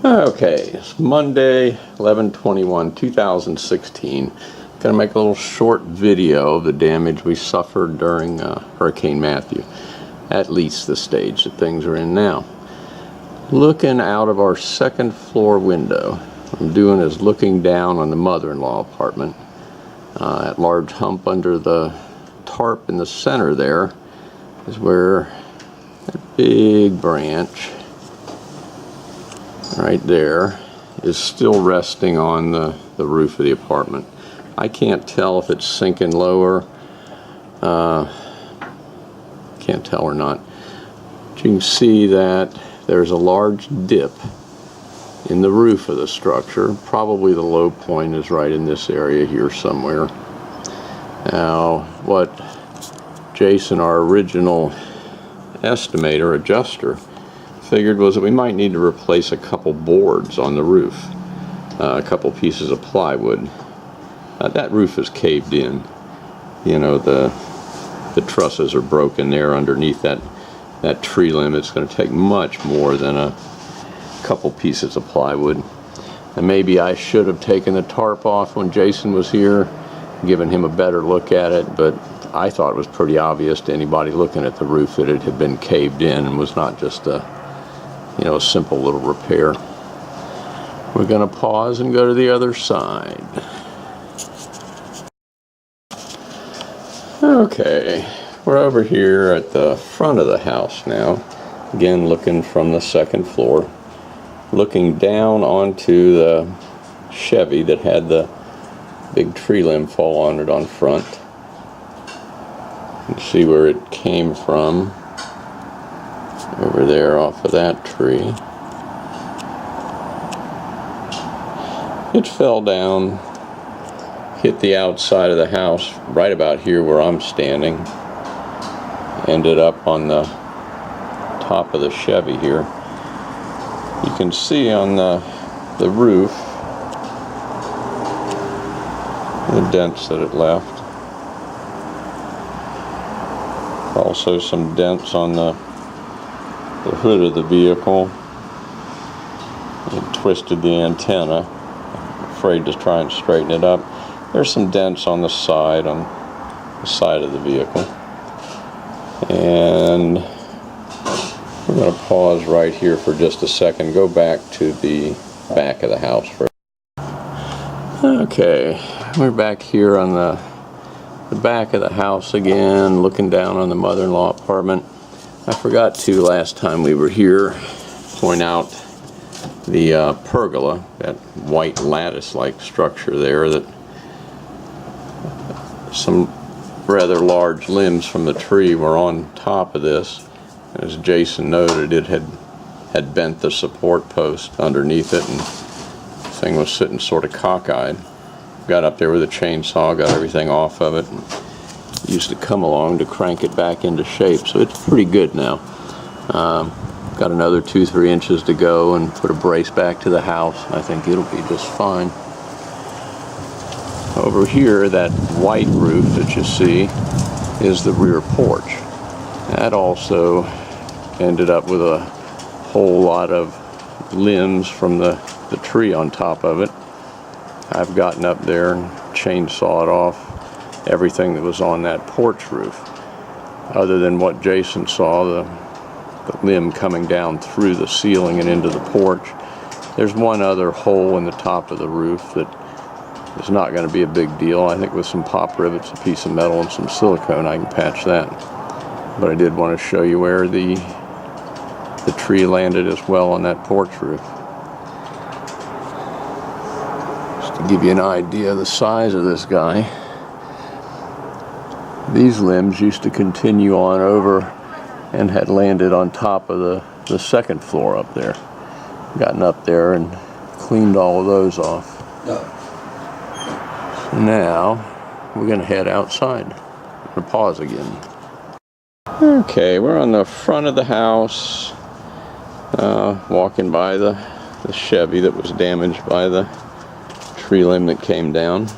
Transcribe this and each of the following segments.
Okay, it's Monday, 11/21/2016. Gonna make a little short video of the damage we suffered during Hurricane Matthew, at least the stage that things are in now. Looking out of our second floor window, what I'm doing is looking down on the mother-in-law apartment. That large hump under the tarp in the center there is where that big branch right there is still resting on the roof of the apartment. I can't tell if it's sinking lower. Can't tell or not. But you can see that there's a large dip in the roof of the structure. Probably the low point is right in this area here somewhere. Now, what Jason, our original estimator, adjuster, figured was that we might need to replace a couple boards on the roof, a couple pieces of plywood. That roof is caved in. You know, the trusses are broken there underneath that tree limb. It's going to take much more than a couple pieces of plywood. And maybe I should have taken the tarp off when Jason was here, given him a better look at it, but I thought it was pretty obvious to anybody looking at the roof that it had been caved in and was not just a simple little repair. We're going to pause and go to the other side. Okay, we're over here at the front of the house now. Again, looking from the second floor, looking down onto the Chevy that had the big tree limb fall on it on front. You can see where it came from. Over there off of that tree. It fell down, hit the outside of the house right about here where I'm standing, ended up on the top of the Chevy here. You can see on the roof the dents that it left. Also some dents on the hood of the vehicle. It twisted the antenna. I'm afraid to try and straighten it up. There's some dents on the side of the vehicle. And we're going to pause right here for just a second. Go back to the back of the house first. Okay, we're back here on the back of the house again, looking down on the mother-in-law apartment. I forgot to, last time we were here, point out the pergola, that white lattice-like structure there, that some rather large limbs from the tree were on top of this. As Jason noted, it had bent the support post underneath it, and the thing was sitting sort of cockeyed. Got up there with a chainsaw, got everything off of it, and used to come along to crank it back into shape, so it's pretty good now. Got another 2-3 inches to go and put a brace back to the house. I think it'll be just fine. Over here, that white roof that you see is the rear porch. That also ended up with a whole lot of limbs from the tree on top of it. I've gotten up there and chainsawed off everything that was on that porch roof, other than what Jason saw, the limb coming down through the ceiling and into the porch. There's one other hole in the top of the roof that is not going to be a big deal. I think with some pop rivets, a piece of metal, and some silicone, I can patch that. But I did want to show you where the tree landed as well on that porch roof. Just to give you an idea of the size of this guy. These limbs used to continue on over and had landed on top of the second floor up there. Gotten up there and cleaned all of those off. So now we're going to head outside. I'm going to pause again. Okay, we're on the front of the house, walking by the Chevy that was damaged by the tree limb that came down.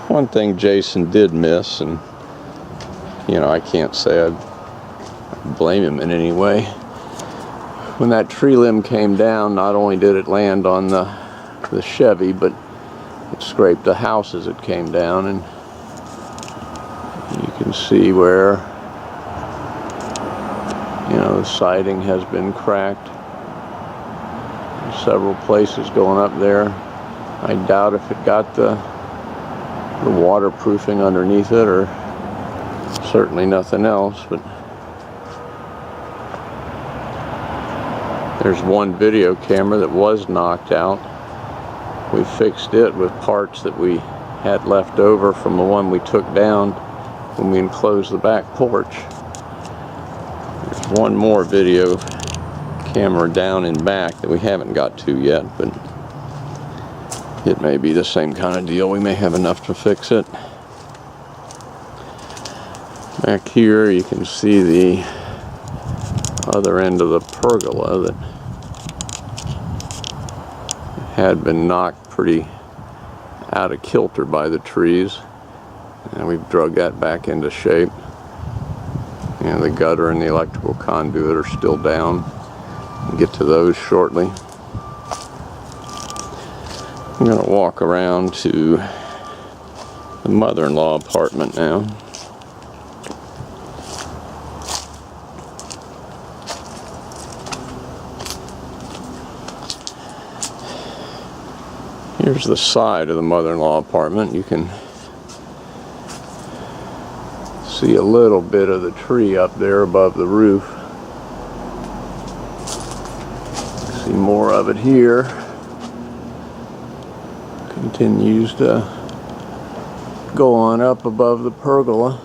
One thing Jason did miss, and I can't say I blame him in any way, When that tree limb came down, not only did it land on the Chevy, but it scraped the house as it came down, and you can see where, you know, the siding has been cracked. There's several places going up there. I doubt if it got the waterproofing underneath it, or certainly nothing else, but there's one video camera that was knocked out. We fixed it with parts that we had left over from the one we took down when we enclosed the back porch. There's one more video camera down in back that we haven't got to yet, but it may be the same kind of deal. We may have enough to fix it. Back here you can see the other end of the pergola that had been knocked pretty out of kilter by the trees, and we've drug that back into shape. And the gutter and the electrical conduit are still down. We'll get to those shortly. I'm going to walk around to the mother-in-law apartment now. Here's the side of the mother-in-law apartment. You can see a little bit of the tree up there above the roof. See more of it here. Continues to go on up above the pergola.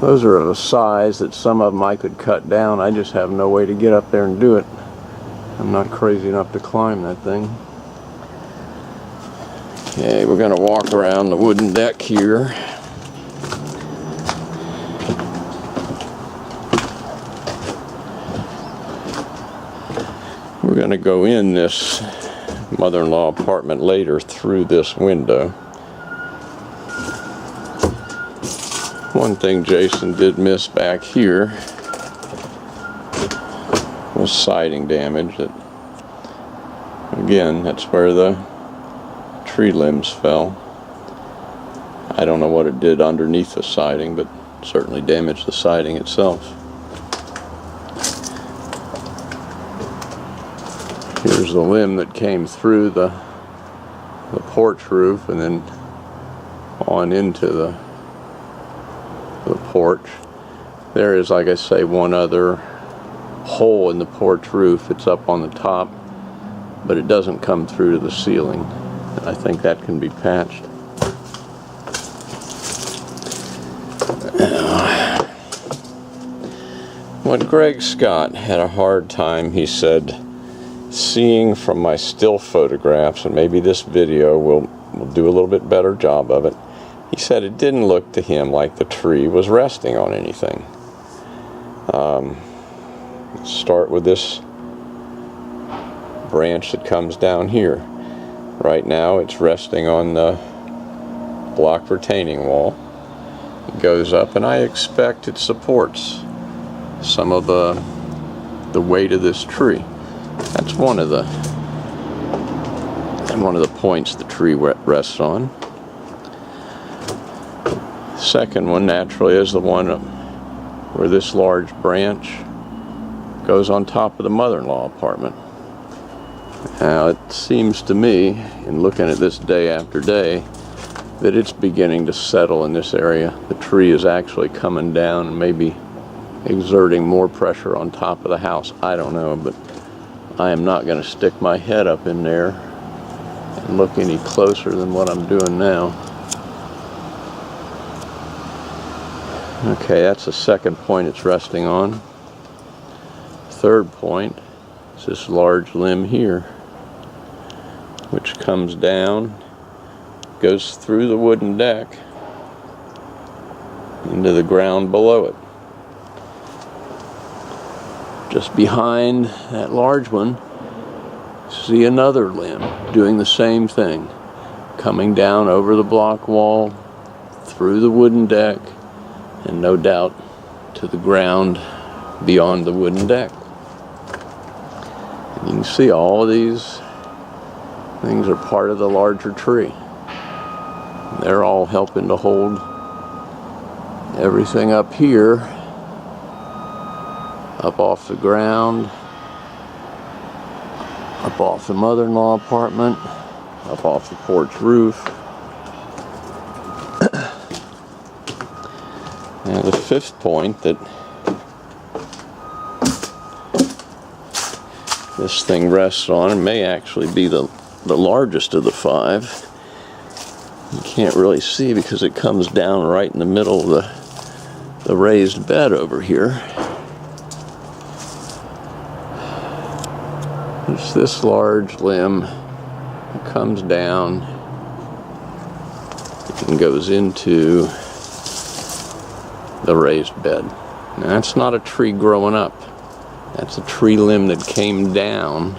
Those are of a size that some of them I could cut down. I just have no way to get up there and do it. I'm not crazy enough to climb that thing. Okay, we're going to walk around the wooden deck here. We're going to go in this mother-in-law apartment later through this window. One thing Jason did miss back here was siding damage. That, again, that's where the tree limbs fell. I don't know what it did underneath the siding, but certainly damaged the siding itself. Here's the limb that came through the porch roof and then on into the porch. There is, like I say, one other hole in the porch roof. It's up on the top, but it doesn't come through to the ceiling. I think that can be patched. When Greg Scott had a hard time, he said, seeing from my still photographs, and maybe this video will do a little bit better job of it, he said it didn't look to him like the tree was resting on anything. Let's start with this branch that comes down here. Right now it's resting on the block retaining wall. It goes up, and I expect it supports some of the weight of this tree. That's one of the points the tree rests on. Second one, naturally, is the one where this large branch goes on top of the mother-in-law apartment. Now, it seems to me, in looking at this day after day, that it's beginning to settle in this area. The tree is actually coming down and maybe exerting more pressure on top of the house. I don't know, but I am not going to stick my head up in there and look any closer than what I'm doing now. Okay, that's the second point it's resting on. Third point is this large limb here, which comes down, goes through the wooden deck into the ground below it. Just behind that large one, see another limb doing the same thing, coming down over the block wall, through the wooden deck, and no doubt to the ground beyond the wooden deck. And you can see all of these things are part of the larger tree. They're all helping to hold everything up here, up off the ground, up off the mother-in-law apartment, up off the porch roof. And the fifth point that this thing rests on, and may actually be the largest of the five. You can't really see because it comes down right in the middle of the raised bed over here. It's this large limb that comes down and goes into the raised bed. Now that's not a tree growing up. That's a tree limb that came down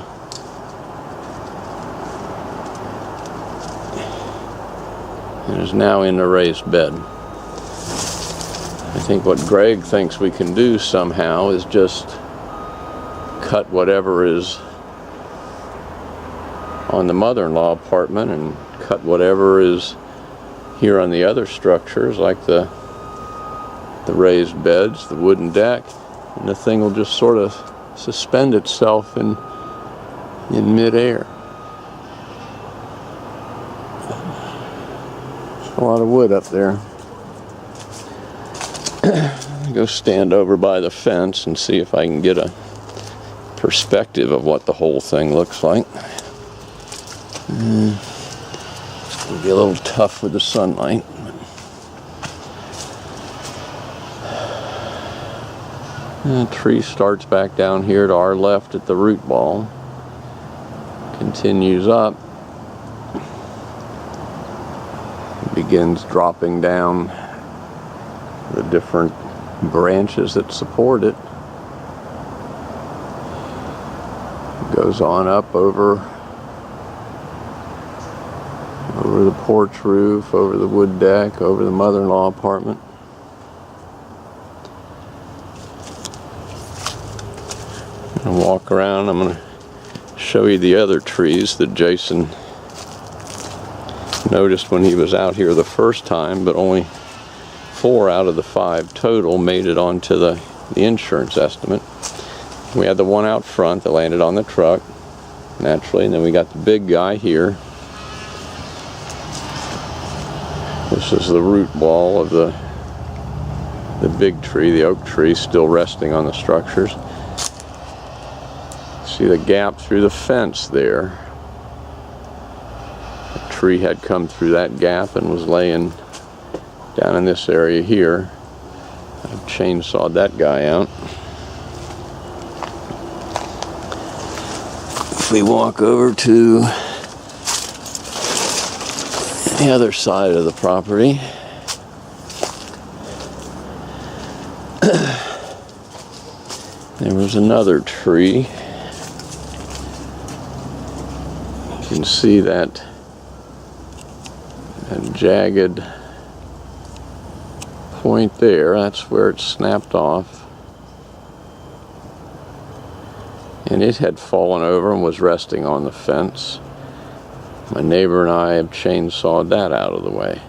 and is now in the raised bed. I think what Greg thinks we can do somehow is just cut whatever is on the mother-in-law apartment and cut whatever is here on the other structures, like the raised beds, the wooden deck, and the thing will just sort of suspend itself in midair. A lot of wood up there. Go stand over by the fence and see if I can get a perspective of what the whole thing looks like. It's going to be a little tough with the sunlight. The tree starts back down here to our left at the root ball, continues up, begins dropping down the different branches that support it, goes on up over the porch roof, over the wood deck, over the mother-in-law apartment. And walk around. I'm going to show you the other trees that Jason noticed when he was out here the first time, but only 4 out of the 5 total made it onto the insurance estimate. We had the one out front that landed on the truck, naturally, and then we got the big guy here. This is the root ball of the big tree, the oak tree, still resting on the structures. See the gap through the fence there. The tree had come through that gap and was laying down in this area here. I've chainsawed that guy out. If we walk over to the other side of the property, there was another tree. You can see that jagged point there. That's where it snapped off. And it had fallen over and was resting on the fence. My neighbor and I have chainsawed that out of the way.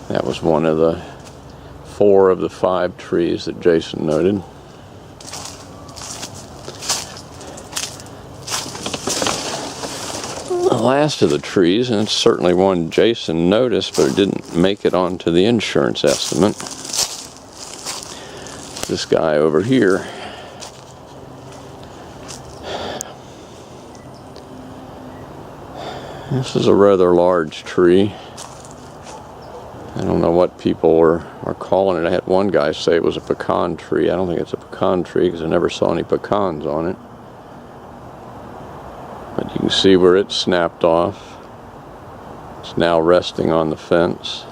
That was one of the 4 of the 5 trees that Jason noted. The last of the trees, and it's certainly one Jason noticed, but it didn't make it onto the insurance estimate. This guy over here. This is a rather large tree. I don't know what people are calling it. I had one guy say it was a pecan tree. I don't think it's a pecan tree because I never saw any pecans on it. But you can see where it snapped off. It's now resting on the fence.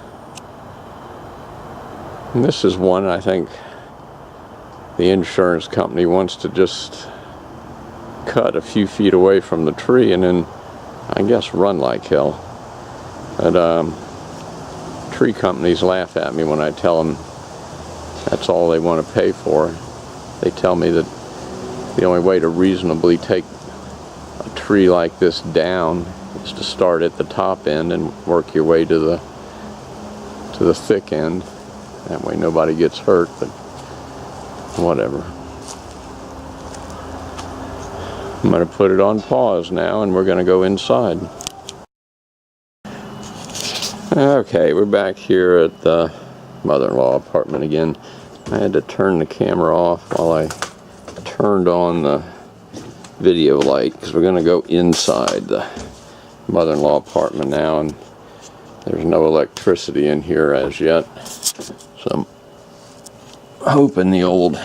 And this is one I think the insurance company wants to just cut a few feet away from the tree and then, I guess, run like hell. But tree companies laugh at me when I tell them that's all they want to pay for. they tell me that the only way to reasonably take a tree like this down is to start at the top end and work your way to the thick end. That way nobody gets hurt, but whatever. I'm going to put it on pause now, and we're going to go inside. Okay, we're back here at the mother-in-law apartment again. I had to turn the camera off while I turned on the video light, because we're going to go inside the mother-in-law apartment now, and there's no electricity in here as yet. So I'm hoping the old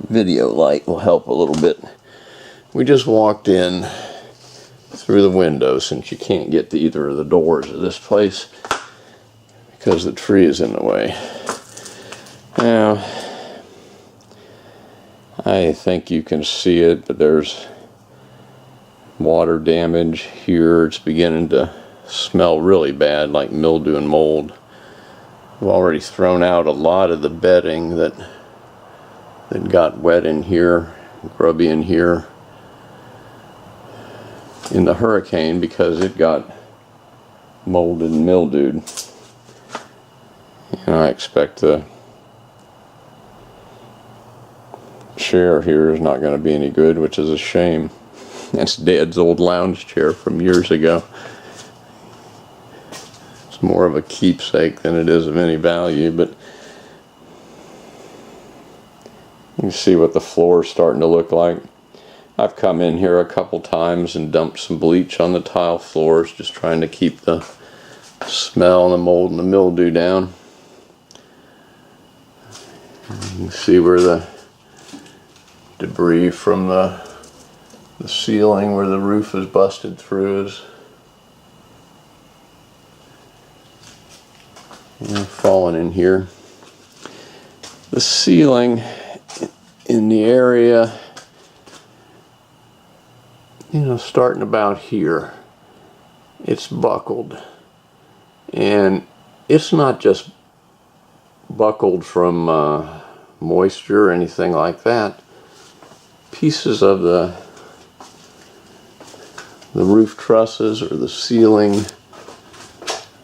video light will help a little bit. We just walked in through the window, since you can't get to either of the doors of this place because the tree is in the way. Now, I think you can see it, but there's water damage here. It's beginning to smell really bad, like mildew and mold. We've already thrown out a lot of the bedding that got wet in here, grubby in here, in the hurricane, because it got molded and mildewed. And I expect the chair here is not going to be any good, which is a shame. That's Dad's old lounge chair from years ago. It's more of a keepsake than it is of any value, but you can see what the floor is starting to look like. I've come in here a couple times and dumped some bleach on the tile floors, just trying to keep the smell and the mold and the mildew down. You can see where the debris from the ceiling where the roof is busted through is falling in here. The ceiling in the area, starting about here, it's buckled, and it's not just buckled from moisture or anything like that. Pieces of the roof trusses or the ceiling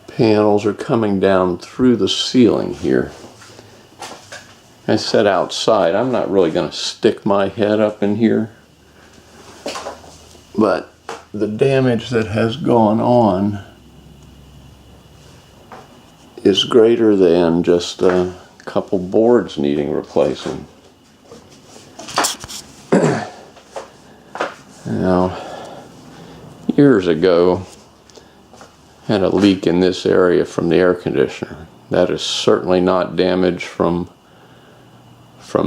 panels are coming down through the ceiling here. I said outside, I'm not really going to stick my head up in here, but the damage that has gone on is greater than just a couple boards needing replacing. Now, years ago, I had a leak in this area from the air conditioner. That is certainly not damage from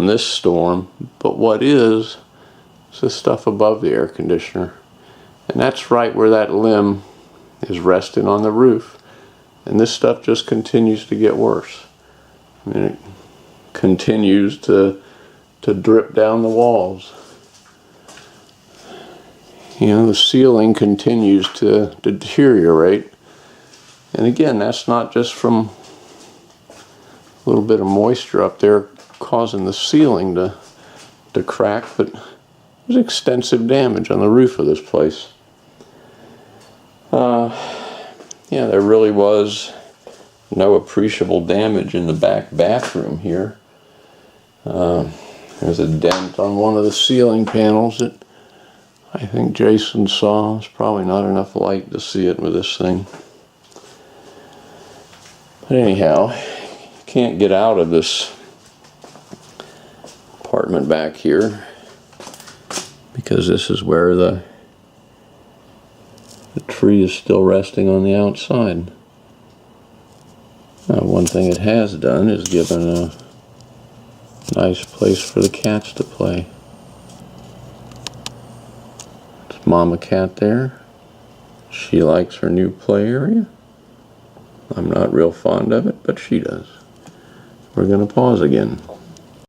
this storm, but what is the stuff above the air conditioner. And that's right where that limb is resting on the roof. And this stuff just continues to get worse. I mean, it continues to drip down the walls. The ceiling continues to deteriorate. And again, that's not just from a little bit of moisture up there causing the ceiling to crack, but there's extensive damage on the roof of this place. Yeah, there really was no appreciable damage in the back bathroom here. There's a dent on one of the ceiling panels that I think Jason saw. There's probably not enough light to see it with this thing. But anyhow, you can't get out of this apartment back here because this is where the tree is still resting on the outside. Now, one thing it has done is given a nice place for the cats to play. There's Mama Cat there. She likes her new play area. I'm not real fond of it, but she does. We're going to pause again.